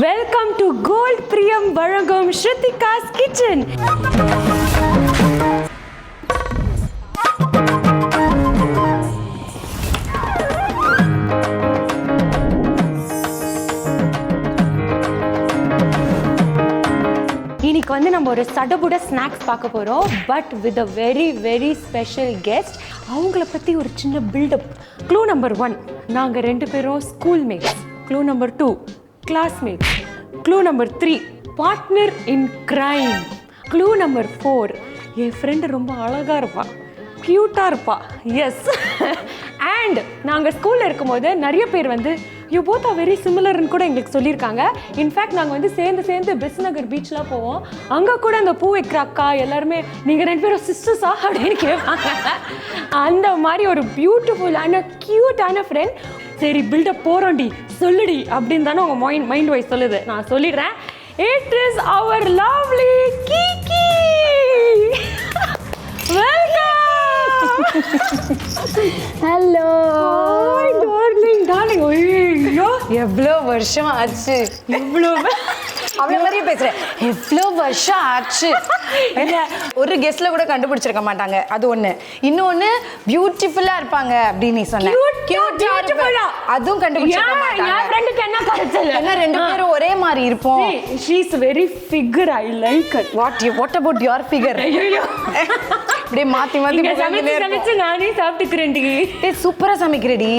Welcome to gold பிரியம் வழங்கும் ஸ்ருதிகாஸ் kitchen. இன்னைக்கு வந்து நம்ம ஒரு சடபுட ஸ்நாக்ஸ் பார்க்க போகிறோம். But with a very very special guest. அவங்கள பற்றி ஒரு சின்ன பில்டப். க்ளூ நம்பர் 1, நாங்கள் 2 பேரும் schoolmates. Clue number 2, classmates. Clue number 3, partner in crime. Clue number 4, என் ஃப்ரெண்டு ரொம்ப அழகாக இருப்பா, க்யூட்டாக இருப்பா. எஸ். அண்ட் நாங்கள் ஸ்கூலில் இருக்கும்போது நிறைய பேர் வந்து யூ போத் ஆர் வெரி சிமிலர்னு கூட எங்களுக்கு சொல்லியிருக்காங்க. இன்ஃபேக்ட் நாங்கள் வந்து சேர்ந்து பெஸ் நகர் பீச்லாம் போவோம். அங்கே கூட அந்த பூ வைக்கிற அக்கா எல்லாருமே நீங்கள் 2 பேரும் சிஸ்டர்ஸா அப்படின்னு கேட்பாங்க. அந்த மாதிரி ஒரு பியூட்டிஃபுல்லான க்யூட்டான ஃப்ரெண்ட். சரி பில்டப் போகிறோண்டி சொல்லுடி அப்படின்னு தானே உங்கள் மைண்ட் வைஸ் சொல்லுது. நான் சொல்லிடுறேன். இட் இஸ் அவர் லவ்லி கிக்கி. வெல்கம். Hello darling darling. ஐயோ எவ்வளோ வருஷம் ஆச்சு. அவ்வளோ மாதிரியே பேசுகிறேன். எவ்வளோ வருஷம் ஆச்சு. ஒரு கெஸ்ட்ல கூட கண்டுபிடிச்சிருக்க மாட்டாங்க. அது ஒன்று. இன்னொன்று பியூட்டிஃபுல்லாக இருப்பாங்க அப்படின்னு நீ சொன்ன. அதுவும் கண்டுபிடிச்சிருக்க மாட்டாங்க. என் ஃப்ரெண்டுக்கு என்ன கரெக்ட்? ஏன்னா 2 பேரும் ஒரே மாதிரி இருப்போம். She is very figure. I like her. What about your figure? ஐயோ இப்படியே மாற்றி சமைச்சு நானே சாப்பிட்டுக்கிறேன்டி. சூப்பராக சமைக்கிறடி.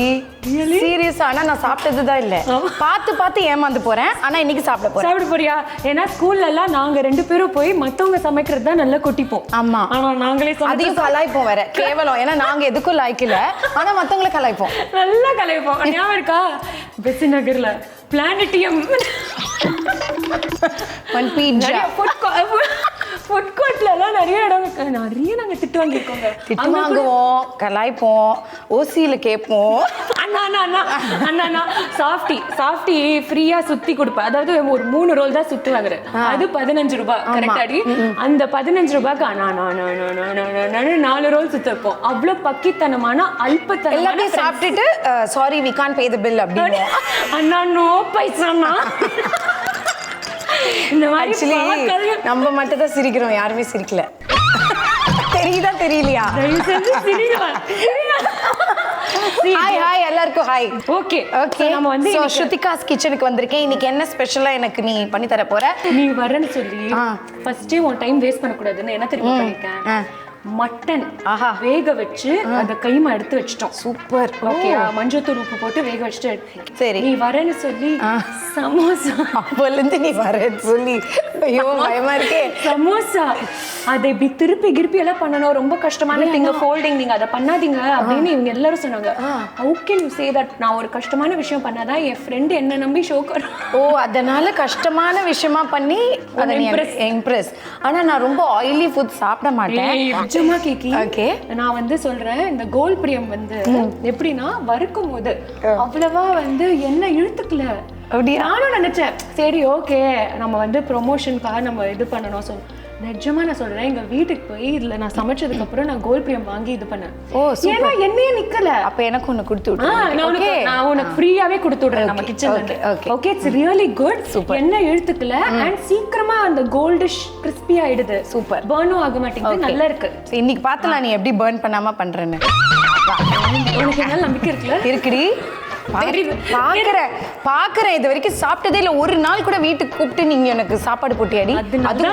சீரியஸா? ஆனால் நான் சாப்பிட்டது தான் இல்லை. பார்த்து ஏமாந்து போகிறேன். ஆனால் இன்னைக்கு சாப்பிட போறியா? ஏன்னா ஸ்கூல்ல எல்லாம் நாங்க 2 பேரும் போய் மத்தவங்க சமைக்கிறது தான் நல்லா கொட்டிப்போம். ஆமா. ஆனா நாங்களே அதையும் கலாய்ப்போம் வேற. கேவலம். ஏன்னா நாங்க எதுக்கும் லாய்க்கல. ஆனா மத்தவங்கள கலாய்ப்போம். நல்லா கலாய்ப்போம். ஞாபகம் இருக்கா? பெஸ் நகர்ல பிளானட்டியம் ஒன் பீட்சா ஃபுட் கோர்ட்ல எல்லாம் நிறைய நாங்க திட்டு வாங்கிருக்கோங்க. திட்டு வாங்குவோம், கலாய்ப்போம், ஓசியில கேட்போம். அண்ணா சாஃப்டி ஃப்ரீயா சுத்தி கொடுப்பேன். அதாவது ஒரு 3 ரோல் தான் சுத்துவாங்க. அது 15 ரூபாய். கரெக்டாடி? அந்த 15 ரூபாய்க்கு 4 ரோல் சுத்த வைப்போம். அவ்வளவு பக்கித்தனமான அல்பத்தனம். எல்லாத்தையும் சாப்பிட்டுட்டு sorry we can't pay the bill அப்படின்னு. அண்ணா நோ பைசாண்ணா. இந்த மாதிரி நம்ம மட்டும் தான் சிரிக்கிறோம், யாருமே சிரிக்கல. தெரியுதா தெரியலையா? ஹாய் எல்லாருக்கும் ஹாய். ஓகே நம்ம வந்து ஸ்ருதிகாஸ் கிச்சனுக்கு வந்திருக்கேன். இன்னைக்கு என்ன ஸ்பெஷலா எனக்கு நீ பண்ணி தர போற? நீ வரேன்னு சொல்லி ஃபர்ஸ்டே உன் டைம் வேஸ்ட் பண்ண கூடாதுன்னு என்ன தெரியுமா பண்ணிருக்கேன்? மட்டன் வேக வச்சு அந்த கைமா எடுத்து வச்சிட்டோம். சூப்பர். ஓகே. மஞ்சத்தூள் உப்பு போட்டு வேக வச்சுட்டு சரி நீ வரேன்னு சொல்லி சமோசா. அப்போலேருந்து நீ வரேன்னு சொல்லி ஐயோ பயமா இருக்கே. சமோசா அதை இப்படி திருப்பி எல்லாம் பண்ணணும். ரொம்ப கஷ்டமான திங்க ஃபோல்டிங். நீங்க அதை பண்ணாதீங்க அப்படின்னு இவங்க எல்லாரும் சொன்னாங்க. How can you say that? நான் ஒரு கஷ்டமான விஷயம் பண்ணாதான் என் ஃப்ரெண்ட் என்ன நம்பி ஷோ கர். ஓ அதனால கஷ்டமான விஷயமா பண்ணி அதை நீ இம்ப்ரெஸ். ஆனா நான் ரொம்ப ஆயிலி ஃபுட் சாப்பிட மாட்டேன். ஓகே. நான் வந்து சொல்றேன், இந்த கோல்ட் பிரியம் வந்து எப்படின்னா வறுக்கும் போது அவ்வளவா வந்து என்ன இழுத்துக்கல. நானும் நினைச்சேன் சரி ஓகே நம்ம வந்து ப்ரொமோஷனுக்காக நம்ம இது பண்ணணும். ஸோ நிஜமா நான் சொல்றேன், எங்க வீட்டுக்கு போய் இதுல நான் சமைச்சதுக்கு அப்புறம் நான் கோல்ட் பிரியம் வாங்கி இது பண்ணேன். ஓ ஏன்னா என்னையே நிக்கல. அப்ப எனக்கு ஒன்னு கொடுத்து விடு. நான் உனக்கு ஃப்ரீயாவே கொடுத்து விடுறேன் நம்ம கிச்சன்ல இருந்து. Okay it's really good. என்ன இழுத்துக்கல அண்ட் சீக்கிரமா அந்த கோல்டிஷ் கிறிஸ்பி ஆயிடுது. சூப்பர். பர்னும் ஆக மாட்டேங்குது. நல்லா இருக்கு. இன்னைக்கு பார்த்தலாம் நீ எப்படி பர்ன் பண்ணாம பண்றேன்னு. உனக்கு என்ன நம்பிக்கை இருக்குல்ல? இருக்குடி. பாக்குறேன் இது வரைக்கும் சாப்பிட்டதே இல்ல. ஒரு நாள் கூட வீட்டுக்கு கூப்பிட்டு நீங்க எனக்கு சாப்பாடு போட்டியாடி? அது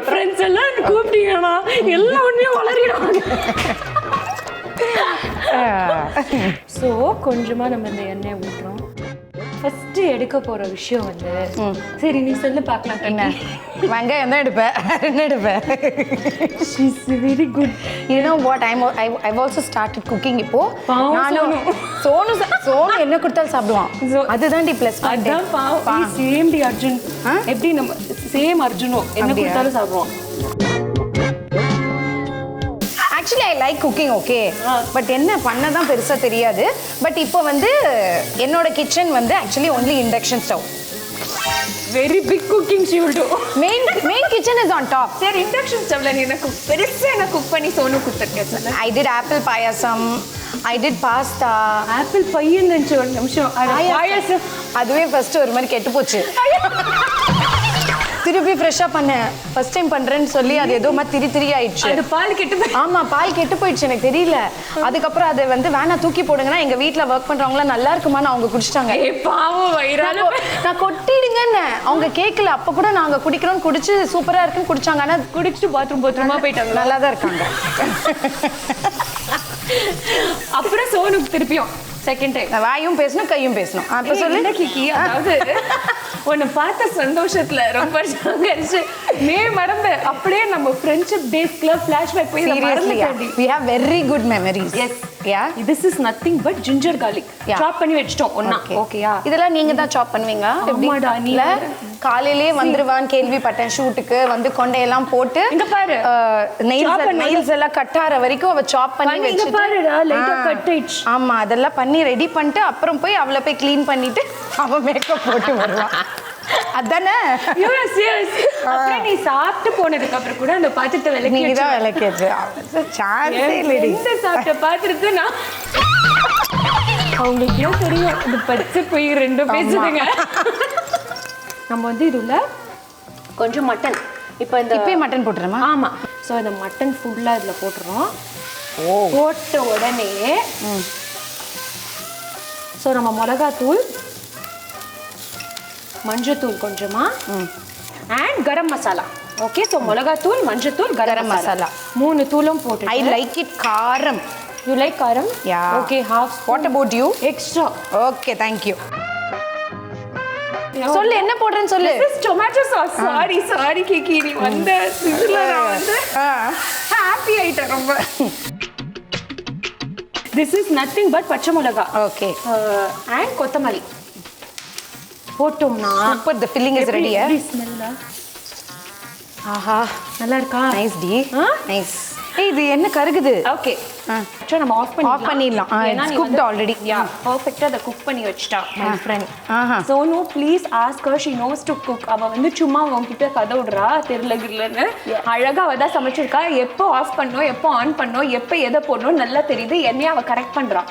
ஃப்ரெண்ட்ஸ் எல்லாம் கூப்பிட்டீங்கன்னா எல்லாம் ஒண்ணே வளரிடுவாங்க. சோ கொஞ்சமா நம்ம இந்த எண்ணெய் ஊத்துறோம். ஃபர்ஸ்ட் எடுக்க போற விஷயம் வந்து சரி நீ சொல்லு பார்க்கலாம். என்ன வெங்காயம் தான் எடுப்பேன். என்ன எடுப்பேன்? She is very good. You know what? I've also started cooking இப்போ. நானும் சோனு என்ன கொடுத்தாலும் சாப்பிடுவான். அதுதான் டி ப்ளஸ். அதான் பாவம். சேம் டி அர்ஜுன். எப்படி நம்ம சேம் அர்ஜுனோ என்ன கொடுத்தாலும் சாப்பிடுவான். Actually I like cooking. Okay but என்ன பண்ணதான் பெருசா தெரியாது. பட் இப்போ வந்து என்னோட கிச்சன் வந்து actually only induction stove. Very big cooking she will do. Main kitchen is on top. Sir, induction stove la நீ எனக்கு பெருசா என்ன குக் பண்ணி சோனு கொடுத்திருக்கேன். I did apple payasam. I did pasta. Apple பையன்னு நினைச்ச ஒரு நிமிஷம். பாயாசம் அதுவே ஃபர்ஸ்ட் ஒரு மாதிரி கெட்டு போச்சு. திருப்பி ஃப்ரெஷ்ஷா பண்ணேன். ஃபர்ஸ்ட் டைம் பண்றேன்னு சொல்லி அது ஏதோ மாதிரி திரி ஆயிடுச்சு. அது பால் கெட்டு போய். ஆமா, பால் கெட்டு போயிடுச்சு. எனக்கு தெரியல. அதுக்கப்புறம் அதை வந்து வேணா தூக்கி போடுங்கன்னா எங்க வீட்டுல ஒர்க் பண்றவங்களாம் நல்லா இருக்குமான்னு அவங்க குடிச்சிட்டாங்க. பாவம் வயிறால. நான் கொட்டிடுங்கன்னு அவங்க கேட்கல. அப்ப கூட நாங்க குடிக்கிறோம், குடிச்சு சூப்பரா இருக்குன்னு குடிச்சாங்க. ஆனா குடிச்சிட்டு பாத்ரூமா போயிட்டாங்க. நல்லா தான் இருக்காங்க. அப்புறம் சோனுக்கு திருப்பியும் செகண்ட் டைம் வாயும் பேசணும், கையும் பேசணும். அப்ப சொல்லு கிக்கி. அதாவது உன்னை பார்த்த சந்தோஷத்துல ரொம்ப சங்கரிச்சு மறந்து அப்படியே நம்ம ஃப்ரெண்ட்ஷிப் டேஸ்ல ஃபிளாஷ்பேக் போய் மறந்துட்டேன். we have very good memories. Yes. Yeah. This is nothing but ginger garlic. Chop பண்ணி வெச்சிட்டோம் ஒண்ணா. ஓகேயா? இதெல்லாம் நீங்க தான் சாப் பண்ணுவீங்களா? ஆமாடா. நீ காலையிலேயே வந்துருவான்னு கேள்விப்பட்டேன். ஷூட்டுக்கு வந்து கொண்டையெல்லாம் போட்டு இங்க பாரு நெயில்ஸ் எல்லாம் கட் ஆற வரைக்கும் அவ சாப் பண்ணி வெச்சிட்டு இங்க பாருடா லைட்டா கட் ஆயிடுச்சு. ஆமா, அதெல்லாம் பண்ணி ரெடி பண்ணிட்டு அப்புறம் போய் அவளை போய் க்ளீன் பண்ணிட்டு அவ மேக்கப் போட்டு வருவான். அதானே? Yes yes. அப்புறம் நீ சாப்பிட்டு போனதுக்கு அப்புறம் கூட அந்த பாத்திரத்தை விளக்கி நீ தான் விளக்கியாச்சு. சான்ஸே இல்லடி. இந்த சாப்பிட்ட பாத்திரத்தை நான் அவங்களுக்கே தெரியும். இது பச்சை போய் ரெண்டு பேசுதுங்க. நம்ம வந்து இதுல கொஞ்சம் மட்டன் இப்பயே மட்டன் போட்டுறோமா? ஆமா. ஸோ இந்த மட்டன் ஃபுல்லா இதுல போட்டுறோம். போட்ட உடனே ஸோ நம்ம மிளகாத்தூள், மஞ்சத்தூள் கொஞ்சமா and garam masala. Okay, so மிளகாத்தூள், மஞ்சத்தூள், கரம் மசாலா 3 தூளும் போட்டு. ஐ லைக் இட் காரம். யூ லைக் காரம்? Yeah. Okay, half. What about you? Extra. Okay, thank you. சொல்லு என்ன போடுறேன்னு சொல்லு. This is tomato sauce. Sorry கிக்கி. நீ வந்து சிஸ்ல நான் வந்து ஹாப்பி ஆயிட்டேன் ரொம்ப. This is nothing but பச்சை மிளகாய். ஓகே. and கொத்தமல்லி போட்டோம்னா super. the filling is ready. Smell. ஆஹா, நல்லா இருக்கா? நைஸ் டி. நைஸ். ஏய், இது என்ன கருகுது? ஓகே. நம்ம ஆஃப் பண்ணிடலாம். It's cooked already. Yeah, perfect. அதை குக் பண்ணி வச்சிட்டா my friend. So no, please ask her. She knows to cook. அவ வந்து சும்மா உன்கிட்ட கதை விடுறா தெரியலன்னு. அழகா அவ தான் சமைச்சிருக்கா. எப்போ ஆஃப் பண்ணணும், எப்போ ஆன் பண்ணணும், எப்போ எதை போடணும் நல்லா தெரியுது. என்னையும் அவ கரெக்ட் பண்றா.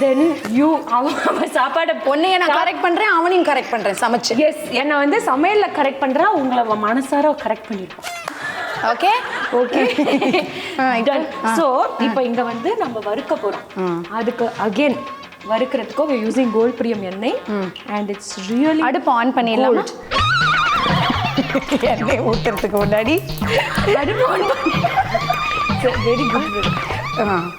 Then you அவ சாப்பாடை பொண்ணைய நான் கரெக்ட் பண்றேன், அவனையும் கரெக்ட் பண்றேன் சமைச்சு. எஸ், என்னை வந்து சமையல்ல கரெக்ட் பண்றா. உங்களை அவ மனசார கரெக்ட் பண்ணிருப்பா. Okay okay. ஸோ இப்போ இங்க வந்து நம்ம வறுக்க போறோம். அதுக்கு அகைன் வறுக்கிறதுக்கு we using gold premium எண்ணெய் and it's really. அடுப்பு ஆன் பண்ணிடலாமா? எண்ணெய் ஊத்துறதுக்கு முன்னாடி அடுப்பு ஆன் பண்ணி. Very good.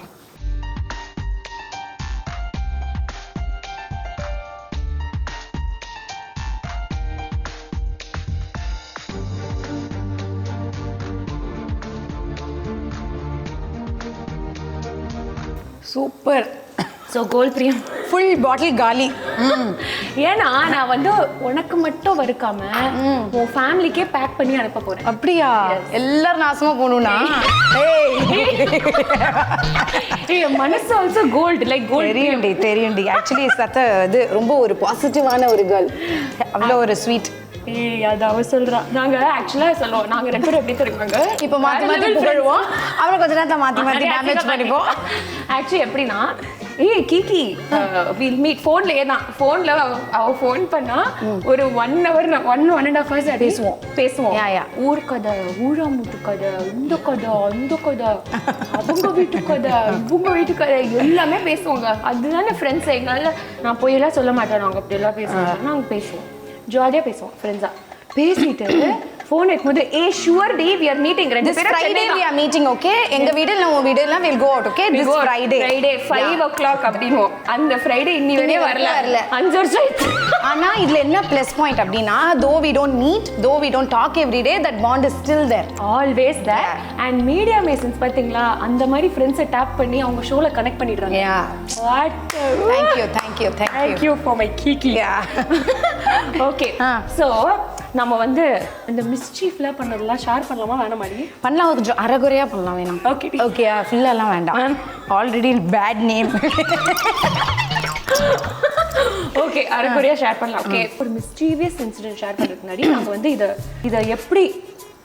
Super. So gold premium full bottle காலி. ஏன்னா நான் வந்து உனக்கு மட்டும் வறுக்காம உன் ஃபேமிலிக்கே பேக் பண்ணி அனுப்ப போறேன். அப்படியா? எல்லாரும் நாசமா போகணும்னா? மனசு ஆல்சோ கோல்ட் லைக் கோல்ட். தெரியும்டி. ஆக்சுவலி சத்த இது ரொம்ப ஒரு பாசிட்டிவான ஒரு கேர்ள். அவ்வளோ ஒரு ஸ்வீட். அது அவ சொல்றா. நாங்க ஆக்சுவலா சொல்லுவோம், நாங்க 2 பேரும் எப்படி தெரியுமாங்க, இப்போ மாத்தி மாத்தி புகழுவோம், அவரை கொஞ்ச நேரத்தை மாத்தி மாத்தி டேமேஜ் பண்ணிப்போம். ஆக்சுவலி எப்படின்னா, கிக்கி வில் மீட் ஃபோன்லயே தான். ஃபோன்ல அவ ஃபோன் பண்ணா ஒரு 1 hour 1.5 hours பேசுவோம். ஊர் கதை, ஊராமுத்து கதை, இந்த கதை, அந்த கதை, அவங்க வீட்டு கதை, இவங்க வீட்டு கதை எல்லாமே பேசுவோங்க. அதுதானே ஃப்ரெண்ட்ஸ். எங்களால நான் போய் எல்லாம் சொல்ல மாட்டேன். நாங்க அப்படி எல்லாம் பேசுவோம். நாங்க பேசுவோம், ஜாலியா பேசுவோம் ஃப்ரெண்ட்ஸா. பேசிட்டு phone எடுக்கும்போது sure day we are meeting. This Friday we are meeting, okay? எங்க வீடு இல்ல உங்க வீடு எல்லாம் we'll go out, okay? This Friday 5 o'clock அப்படினோ. அந்த Friday இன்னி வரையும் வரல. 5 வருஷம். ஆனா இதுல என்ன ப்ளஸ் பாயிண்ட் அப்படினா, though we don't meet, though we don't talk every day, that bond is still there. Always there. And Mediamasons பாத்தீங்களா, அந்த மாதிரி ஃப்ரெண்ட்ஸை டாப் பண்ணி அவங்க ஷோல கனெக்ட் பண்ணிடுறாங்க. What? Thank you for my Kiki. Okay. So நம்ம வந்து இந்த மிஸ்சீஃப்ல பண்ணதெல்லாம் ஷேர் பண்ணலாமா வேணாம் மாதிரி? பண்ணலாம், கொஞ்சம் அரைகுறையா பண்ணலாம். வேணும். ஓகே ஃபுல்லாலாம் வேண்டாம். Already bad name. ஓகே, அரைகுறையா ஷேர் பண்ணலாம். ஓகே, ஒரு மிஸ்டீவியஸ் இன்சிடென்ட் ஷேர் பண்றதுக்கு முன்னாடி நாங்க வந்து இத எப்படி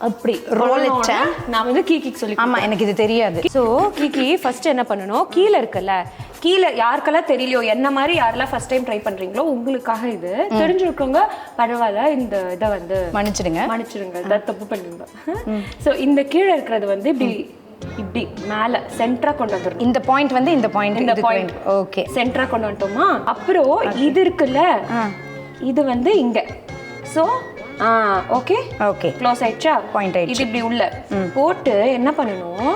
அப்படி ரோல் வச்சா நான் வந்து கீக்கிக்கு சொல்லி. ஆமா, எனக்கு இது தெரியாது. ஸோ கீக்கி ஃபர்ஸ்ட் என்ன பண்ணணும், கீழே இருக்குல்ல, கீழே யாருக்கெல்லாம் தெரியலையோ என்ன மாதிரி யாரெல்லாம் ஃபர்ஸ்ட் டைம் ட்ரை பண்றீங்களோ உங்களுக்காக இது தெரிஞ்சிருக்கவங்க பரவாயில்ல இந்த இதை வந்து மன்னிச்சிடுங்க தப்பு பண்ணுங்க. ஸோ இந்த கீழே இருக்கிறது வந்து இப்படி மேல சென்டரா கொண்டு வந்துடும். இந்த பாயிண்ட் ஓகே சென்டரா கொண்டு வந்துட்டோமா. அப்புறம் இது இருக்குல்ல இது வந்து இங்க. ஸோ ஓகே க்ளோஸ் ஆயிடுச்சா? பாயிண்ட் ஆயிடுச்சு. இது இப்படி உள்ள போட்டு என்ன பண்ணணும்,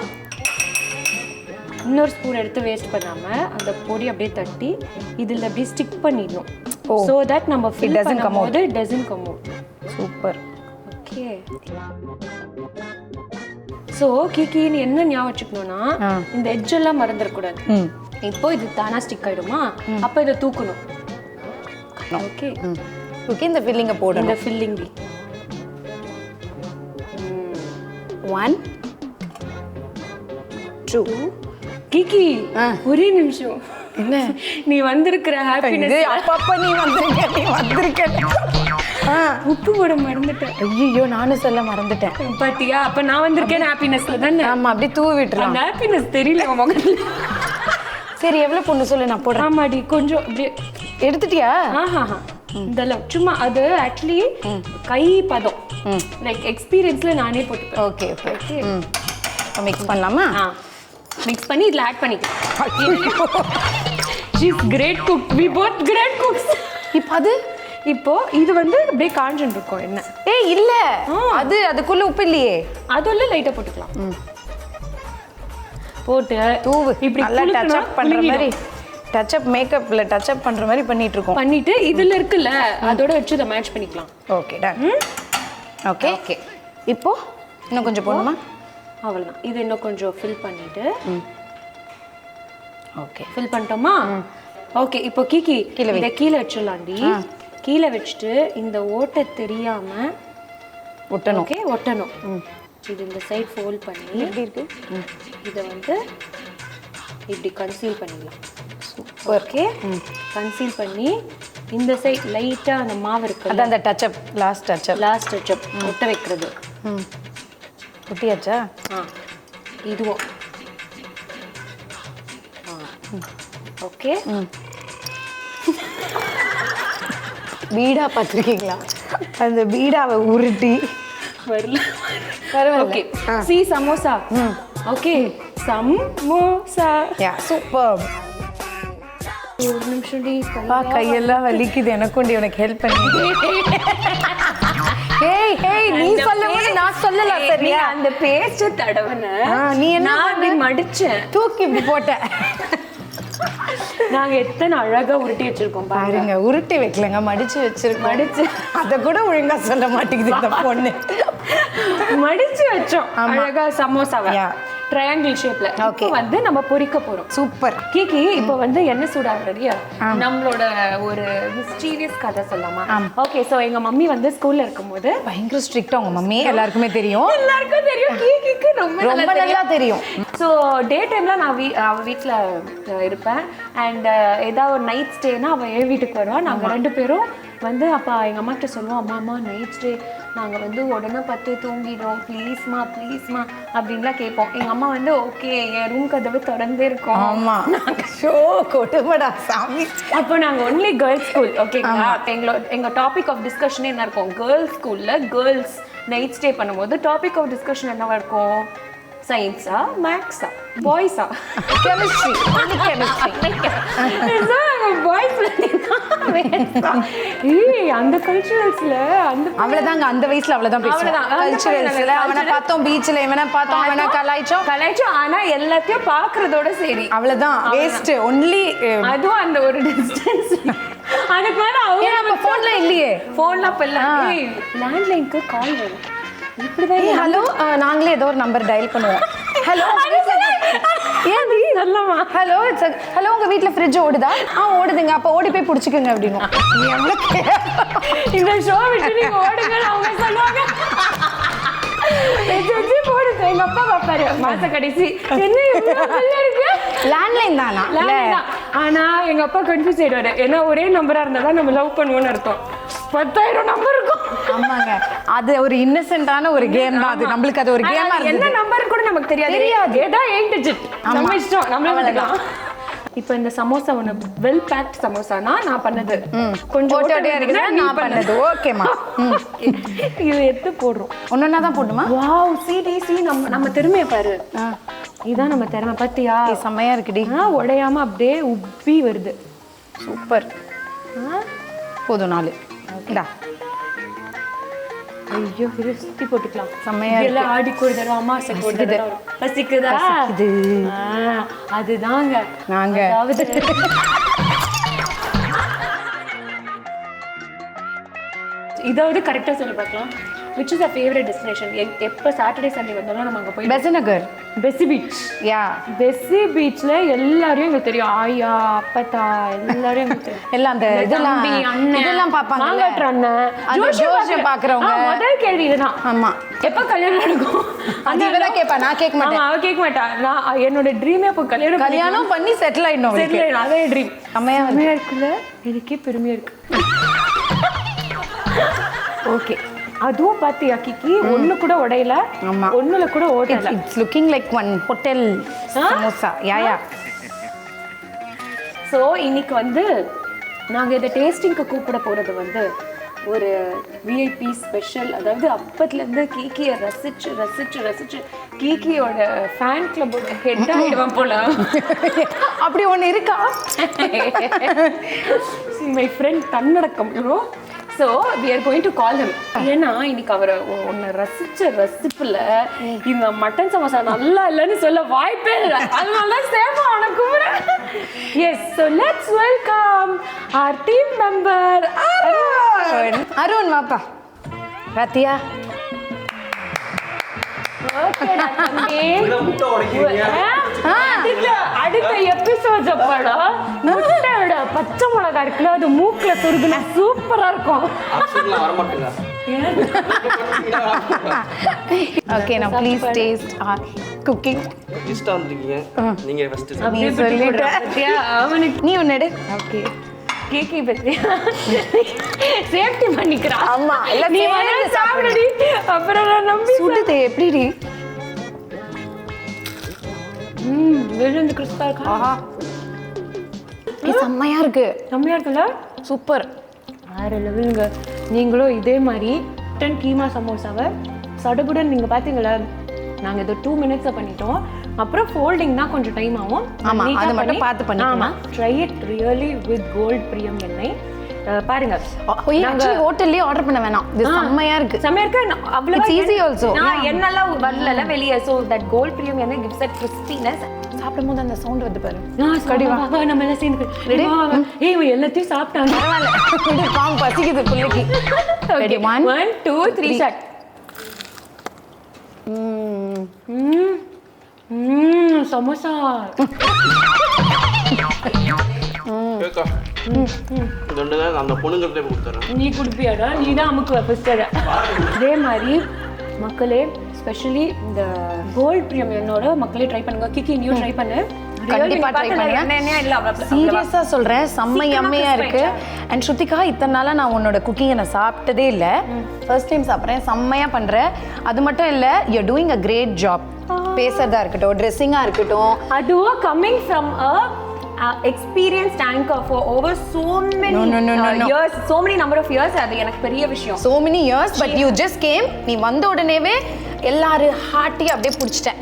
இன்னொரு ஸ்பூன் எடுத்து வேஸ்ட் பண்ணாம அந்த பொடி அப்படியே தட்டி இதுல அப்படியே ஸ்டிக் பண்ணிடணும். சோ தட் நம்ம ஃபில் பண்ணும்போது it doesn't come out. Super. Okay. So கிக்கி நீ என்ன ஞாபகம் வச்சுக்கணும்னா இந்த எட்ஜ் எல்லாம் மறந்துட கூடாது. இப்போ இது தானா ஸ்டிக் ஆயிடுமா, அப்ப இத தூக்கணும். Okay okay. இந்த ஃபில்லிங்க போடணும். இந்த ஃபில்லிங் 1 2 கிக்கி ஒரே நிமிஷம். என்ன நீ வந்திருக்கிற ஹாப்பினஸ் அப்பப்ப நீ வந்திருக்க. உப்பு போட மறந்துட்டேன். ஐயோ நானும் சொல்ல மறந்துட்டேன். பாத்தியா? அப்ப நான் வந்திருக்கேன் ஹாப்பினஸ்ல தானே. ஆமா அப்படியே தூவி விட்டுறலாம். அந்த ஹாப்பினஸ் தெரியல முகத்துல. சரி எவ்வளவு பொண்ணு சொல்லு நான் போடுறேன். ஆமாடி கொஞ்சம் அப்படியே எடுத்துட்டியா? இதெல்லாம் சும்மா அது ஆக்சுவலி கை பதம் லைக் எக்ஸ்பீரியன்ஸ்ல நானே போட்டுப்பேன். Okay okay okay. மிக்ஸ் பண்ணலாமா? மிக்ஸ் பண்ணி இதுல ஆட் பண்ணிக்கலாம். She's great cook. We both great cooks. இப்போ இது வந்து அப்படியே காஞ்சிட்டு இருக்கும். என்ன இல்ல அதுக்குள்ள உப்பு இல்லையே. அதுல லைட்டா போட்டுக்கலாம். போட்டு தூவு இப்படி நல்லா டச் அப் பண்ற மாதிரி டச் அப் மேக்கப்ல டச் அப் பண்ற மாதிரி பண்ணிட்டு இருக்கோம். பண்ணிட்டு இதுல இருக்குல்ல அதோட வச்சு இத மேட்ச் பண்ணிக்கலாம். Okay done. Okay okay. இப்போ இன்னும் கொஞ்சம் போடணுமா? அவ்வளவுதான். இது இன்னும் கொஞ்சம் ஃபில் பண்ணிட்டு ஓகே ஃபில் பண்ணிட்டோமா? ஓகே. இப்போ கிக்கி இத கீழே வச்சிடலாம்டி. கீழே வச்சுட்டு இந்த ஓட்டை தெரியாம ஒட்டணும். ஓகே ஒட்டணும். இது இந்த சைடு ஃபோல்ட் பண்ணி எப்படி இருக்கு இதை வந்து இப்படி கன்சீல் பண்ணிடலாம். சூப்பர். ஓகே கன்சீல் பண்ணி இந்த சைடு லைட்டா அந்த மாவு இருக்கு அதான் அந்த touch up last touch up ஒட்ட வைக்கிறது. ஒட்டியாச்சா? இதுவும் ஓகே. பீடா பார்த்துருக்கீங்களா? அந்த பீடாவை உருட்டி வரல. Okay C samosa. Okay samosa. Super. ஒரு நிமிஷம் டி கையெல்லாம் வலிக்குது. எனக்குண்டி உனக்கு ஹெல்ப் பண்ணி. நீ சொல்லும்போது நான் சொல்லல. சரியா? அந்த பேஸ்ட் தடவன நீ என்ன அப்படி மடிச்சேன் தூக்கி இப்படி போட்ட. நாங்க எத்தனை அழகா உருட்டி வச்சிருக்கோம் பாருங்க. உருட்டி வைக்கலங்க, மடிச்சு வச்சிருக்கோம். மடிச்சு அத கூட ஒழுங்கா சொல்ல மாட்டேங்குது இந்த பொண்ணு. மடிச்சு வச்சோம் அழகா சமோசாவை ட்ரையாங்கிள் ஷேப்ல. வந்து நம்ம பொரிக்க போறோம். சூப்பர். கிக்கி இப்போ வந்து என்ன சூடாகிறடியா நம்மளோட ஒரு மிஸ்டீரியஸ் கதை சொல்லலாமா? ஓகே. சோ எங்க மம்மி வந்து ஸ்கூல்ல இருக்கும்போது பயங்கர ஸ்ட்ரிக்ட்டா. உங்க மம்மி எல்லாருக்குமே தெரியும். கிக்கிக்கு ரொம்ப நல்லா தெரியும். ஸோ டே டைம்ல நான் அவ வீட்டில் இருப்பேன். அண்ட் ஏதாவது ஒரு நைட் ஸ்டேனா அவள் என் வீட்டுக்கு வருவான். நாங்கள் 2 பேரும் வந்து அப்போ எங்கள் அம்மாக்கிட்ட சொல்லுவோம், அம்மா நைட் ஸ்டே நாங்கள் வந்து உடனே பத்து தூங்கிடுவோம், ப்ளீஸ்மா அப்படின்லாம் கேட்போம். எங்கள் அம்மா வந்து ஓகே என் ரூம் கதவு திறந்தே இருக்கோம். ஆமாம் ஷோ கொடுமடா சாமி. அப்போ நாங்கள் ஒன்லி கேர்ள்ஸ் ஸ்கூல். ஓகேங்களா? எங்கள் டாபிக் ஆஃப் டிஸ்கஷனே என்ன இருக்கும்? கேர்ள்ஸ் ஸ்கூலில் கேர்ள்ஸ் நைட் ஸ்டே பண்ணும்போது டாபிக் ஆஃப் டிஸ்கஷன் என்னவா இருக்கும்? சயின்ஸா மேக்ஸா பாய்ஸா கெமிஸ்ட்ரி அந்த கல்ச்சுரல்ஸ்ல அவ்வளவுதாங்க. அந்த வயசுல அவ்வளவுதான் பேசுவோம். கல்ச்சுரல்ஸ்ல அவனை பார்த்தோம், பீச்ல இவனை பார்த்தோம், அவனை கலாய்ச்சோம். ஆனா எல்லாத்தையும் பாக்குறதோட சரி அவ்வளவுதான். Waste only. அதுவும் அந்த ஒரு டிஸ்டன்ஸ். அதுக்கு மேல அவங்க போன்ல இல்லையே. போன்ல அப்ப இல்ல. லேண்ட்லைனுக்கு கால் வரும். இப்படிதான் ஹலோ நாங்களே ஏதோ ஒரு நம்பர் டயல் பண்ணுவோம். ஹலோ ஹலோ ஹலோ உங்க வீட்டுல ஃப்ரிட்ஜ் ஓடுதா? ஓடுதுங்க. அப்ப ஓடி போய் புடிச்சுக்கோங்க அப்படின்னு. இந்த ஷோ விட்டு நீங்க ஓடுங்க அவங்க சொல்லுவாங்க. எங்க அப்பா பாப்பாரு மாச கடைசி என்ன இருக்கு லேண்ட்லைன் தானா? ஆனா எங்க அப்பா கன்ஃபியூஸ் ஆயிடுவாரு. ஏன்னா ஒரே நம்பரா இருந்தாதான் நம்ம லவ் பண்ணுவோம்னு அர்த்தம். 10,000 நம்பர் இருக்கும். ஆமாங்க. அது ஒரு இன்னசென்ட்டான ஒரு கேம் தான். அது நம்மளுக்கு அது ஒரு கேமா இருக்கு. என்ன நம்பர் கூட நமக்கு தெரியாது. ஏதா 8 டிஜிட் நம்ம இஷ்டம். நம்மள விடலாம். இப்போ இந்த சமோசா ஒன்று வெல் பேக்ட் சமோசானா நான் பண்ணது கொஞ்சம் ஓட்டையா இருக்குது நான் பண்ணது. ஓகேம்மா. இது எடுத்து போடுறோம். ஒன்னொன்னா தான் போடுமா? வாவ் சி நம்ம திறமையை பாரு. இதான் நம்ம திறமை பத்தியா? செம்மையா இருக்குடி. உடையாம அப்படியே உப்பி வருது. சூப்பர். போதும் 4. இந்தா. ஐயோ இது சுத்தி போட்டுக்கலாம். செம்மையா எல்லாம் ஆடி கொடுதா அம்மா சக்கோடுதா பசிக்குதா? அதுதாங்க நாங்க இதாவது கரெக்டா சொல்லி பார்க்கலாம். which is a favorite destination? எப்ப சாட்டர்டே சண்டே வந்தாலும் நம்ம அங்க போய் பெசநகர் பெசி பீச். யா பெசி பீச்ல எல்லாரையும் எனக்கு தெரியும். ஆயா அப்பத்தா எல்லாரையும் எனக்கு தெரியும். எல்லாம் அந்த இதெல்லாம் பாப்பாங்க. மாங்கட்ற அண்ணன் ஜோஷ் பாக்குறவங்க முதல் கேள்வி இதுதான். ஆமா எப்ப கல்யாணம் நடக்கும்? அந்த இவரா கேப்பா. நான் கேட்க மாட்டேன். அவ கேட்க மாட்டா. நான் என்னோட ட்ரீமே அப்போ கல்யாணம் பண்ணி செட்டில் ஆயிடணும். அதே ட்ரீம். செம்மையா இருக்குல்ல. எனக்கே பெருமையா இருக்கு. ஓகே அதுவும் பாத்தியா கிக்கி ஒண்ணு கூட உடையல. ஒண்ணுல கூட ஓட்டல. It's looking like one hotel samosa. Yeah so இன்னைக்கு வந்து நாங்க இத டேஸ்டிங்க்கு கூப்பிட போறது வந்து ஒரு விஐபி ஸ்பெஷல். அதாவது அப்பத்துல இருந்து கீக்கியை ரசிச்சு ரசிச்சு ரசிச்சு கீக்கியோட ஃபேன் கிளப்போட ஹெட் ஆயிடுவான் போல. அப்படி ஒண்ணு இருக்கா? மை ஃப்ரெண்ட் தன்னடக்கம். So we are going to call him. ஏன்னா இன்னைக்கு அவரை ஒன்று ரசிப்புல இந்த மட்டன் சமோசா நல்லா இல்லைன்னு சொல்ல வாய்ப்பே இல்லை. அதனால சேமா அவனுக்கு yes. So let's welcome our team member Arun. வாப்பா ராத்தியா. அடுத்த எபிசோட் அப்படா முட்டையோட பச்சை மிளகா இருக்குல்ல அது மூக்குல சொருகுனா சூப்பரா இருக்கும். Okay now please taste our cooking. List வந்திருக்கீங்க நீங்க ஃபர்ஸ்ட் நீ சொல்லிட்ட. அவனுக்கு நீ ஒன்னேடு. ஓகே கேக்கி பத்தி சேஃப்டி பண்ணிக்கிறா. ஆமா எல்லாம் நீ வந்து சாப்பிடுடி. அப்புறம் நான் நம்பி சுடுதே எப்படிடி? வெளிய இருந்து கிறிஸ்பா இருக்கா? ஆஹா இது செம்மையா இருக்கு. செம்மையா இருக்குல்ல? சூப்பர். வேற லெவலுங்க. நீங்களும் இதே மாதிரி மட்டன் கீமா சமோசாவை சடுபுடன் நீங்க பாத்தீங்களா? நாங்க இதை 2 minutes பண்ணிட்டோம். அப்புறம் ஃபோல்டிங் தான் கொஞ்சம் டைம் ஆகும். ஆமா அது மட்டும் பார்த்து பண்ணிக்கலாம். Try it really with cold பிரியம் எண்ணெய். பாருங்க நாங்க ஹோட்டல்லே ஆர்டர் பண்ண வேணாம். இது செம்மையா இருக்கு. செம்மையா இருக்கு. அவ்வளவு இட்ஸ் ஈஸி ஆல்சோ. நான் என்னெல்லாம் வரல வெளியே. சோ தட் கோல்ட் பிரியம் எண்ணெய் gives that crispiness. சாப்பிடும்போது அந்த சவுண்ட் வந்து பாரு. கடிவா நம்ம எல்லாம் சேர்ந்து ஏய் எல்லாத்தையும் சாப்பிட்டாங்க. பரவாயில்ல. பாம் பசிக்குது புள்ளைக்கு. Ready 1 2 3 start. சமோசா. கேக்கா அந்த பொண்ணுங்கள்ட்ட கொடுத்துறேன். நீ குடிப்பியாடா? நீ தான் அமுக்குவ ஃபர்ஸ்ட். அதே மாதிரி மக்களே ஸ்பெஷலி இந்த கோல்ட் பிரியம் என்னோட மக்களே ட்ரை பண்ணுங்க. கிக்கி நீ ட்ரை பண்ணு. கண்டிப்பா ட்ரை பண்ணுங்க. சீரியஸா சொல்றேன் செம்ம யம்மியா இருக்கு. அண்ட் ஸ்ருதிகா இத்தனை நாளா நான் உன்னோட குக்கிங்கை நான் சாப்பிட்டதே இல்லை. ஃபர்ஸ்ட் டைம் சாப்பிட்றேன். செம்மையா பண்ற. அது மட்டும் இல்லை you are doing a great job. பேசுறதா இருக்கட்டும் ட்ரெஸ்ஸிங்கா இருக்கட்டும் அதுவும் coming from a experienced anchor for over so many years, so many number of years. அது எனக்கு பெரிய விஷயம். So many years but you just came. நீ வந்த உடனேவே எல்லாரும் ஹார்ட்டி அப்படியே புடிச்சிட்டேன்.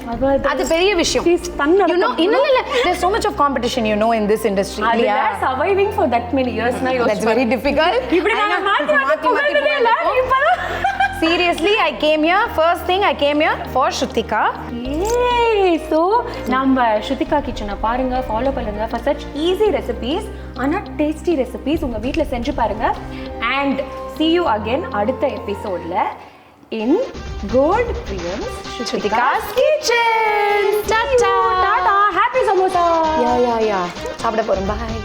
அது பெரிய விஷயம். You know இல்ல there's so much of competition you know in this industry. Yeah, surviving for that many years na that's very difficult. இப்படி நான் மாத்தி இல்ல இப்பதான். Seriously I came here first thing I came here for Shrutika. So நம்ம ஸ்ருதிகா கிச்சனை பாருங்க, follow பண்ணுங்க for such easy recipes ஆனா tasty recipes உங்க வீட்ல செஞ்சு பாருங்க. And see you again அடுத்த எபிசோட்ல in Gold Priyam's Shrutika's Kitchen. Tata. Happy samosa. Yeah. சாப்பிட போறோம். Bye.